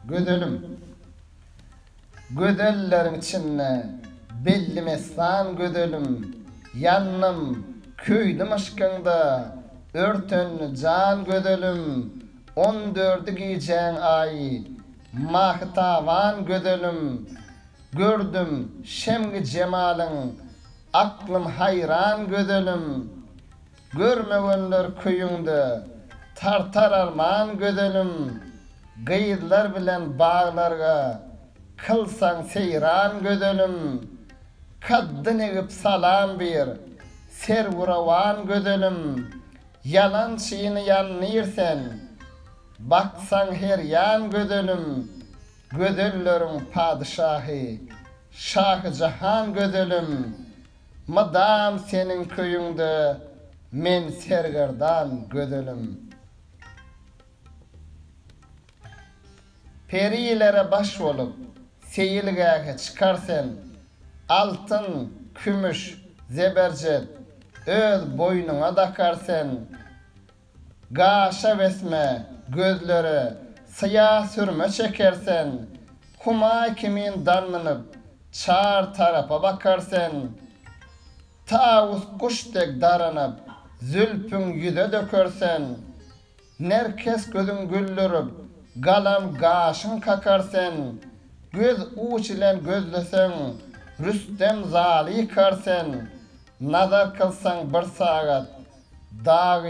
gödölüm. Gödöllerin içinde bellimessan gödölüm. Yanım köydüm aşkında örtönlü can gödölüm. 14'ü giyeceğin ay mahtavan gödölüm. Gördüm şemgi cemalın aklım hayran gödölüm. Görmegenler köyüngde tartar arman gödölüm. Gıyırlar bilen bağlarga kılsan seyran gödölüm. Kaddın egip salam bir servuravan gödölüm. Yalan çiğini yanlıyırsen baksan her yan gödölüm. Gödöllerin padişahı şah cahan gödölüm. Madam senin köyüngde men sergerdan gödölüm. Perilere baş olup seyilgäge çıkarsen altın, kümüş, zeberjet öz boynuna dakarsen gaşa besme gözleri sıya sürme çekersen kuma kimin danlanıp çar tarafa bakarsen tavus kuştek daranıp zülpün yüze dökersen nerkes gözün güllürüp galam gaşın kakarsen göz uç ile gözlesen Rüstem zali yıkarsen nazar kılsan bir saat dağı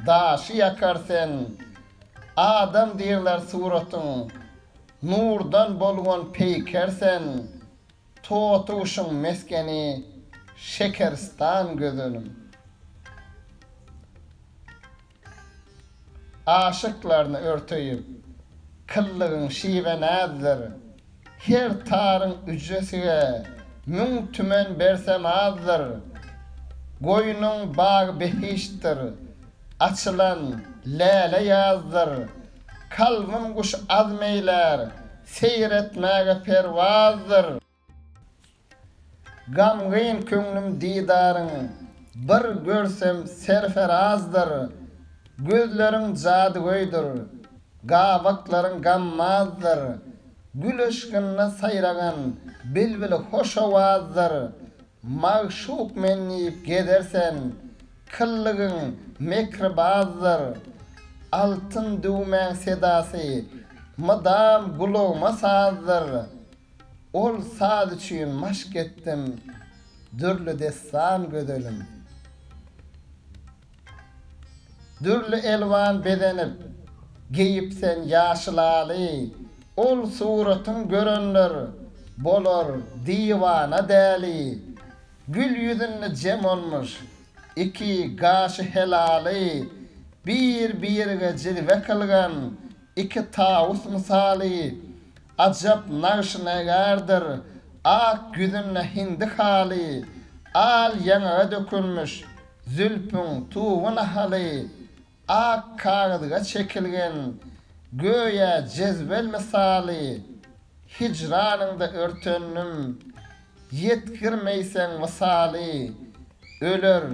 daşı yakarsen adam derler suratın nurdan bolgon peykersen totuşun meskeni Şekeristan gödölüm. Aşıklarını örtüyüp kıllığın şive nazdır. Her tarın ücresiye mün tümen bersem azdır. Goynun bağ behiştir. Açılan lale yazdır. Kalbim kuş azmeyler. Seyretmege pervazdır. Gamgyn köňlüm didarın bir görsem serferazdır. Gözlerin jadygoýdur. Gawakların gammazdır. Gül ışkynna sayragan bilbil hoş awazdır. Magşuk menniyip gedersen kıllygyň mekribazdır. Altın düwmen sedasy madam gulawma sazdır. Ol saz üçin maşk etdim, dürlü destan gödölüm. Dürlü elvan bedenip, giyipsen yaşılalı, ol suratın görünür, bolor divana deli. Gül yüzünü cem olmuş, iki gaşı helali, bir birge cilve kılgan, iki tavus misali. Acap nagşınegardır, ak güzünle hindi hali, al yana dökülmüş, zülpün tuğuna hali, ak kağıdıga çekilgen, göğe cezbel misali, hicranında örtönüm, yetkirmeysen misali, ölür,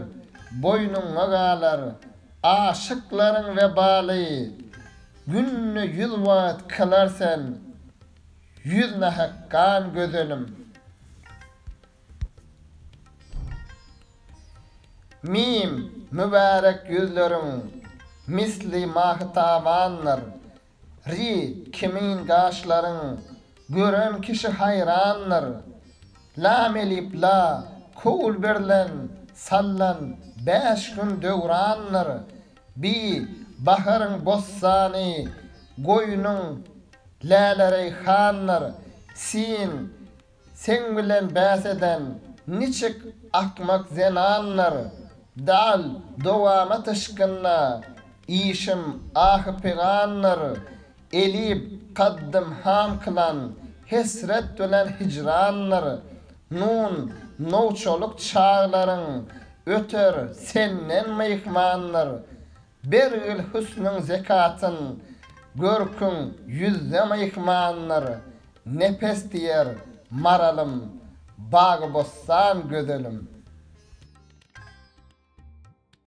boynuna galar, aşıkların vebali, günlü yılvat kılarsen, yüzne hakkan gödölüm. Mim mübarek yüzlerin misli mahtavanlar. Ri kimin gaşların görem kişi hayranlar. La melip la kul berlen sallan 5 gün döwranlar. Bi baharın bossani goýunun lala reyhanlar. Sen bilen bäseden niçik akmak zenanlar. Dal dowama tışkınna işim ahı peganlar. Elip kaddım ham kılan hesret bilen hicranlar. Nun novçoluk çağların öter sennen meyhmanlar. Bergil hüsnün zekatın görkün yüzde meyhmanlar. Nepes diyer maralım bağ bossan gödölüm.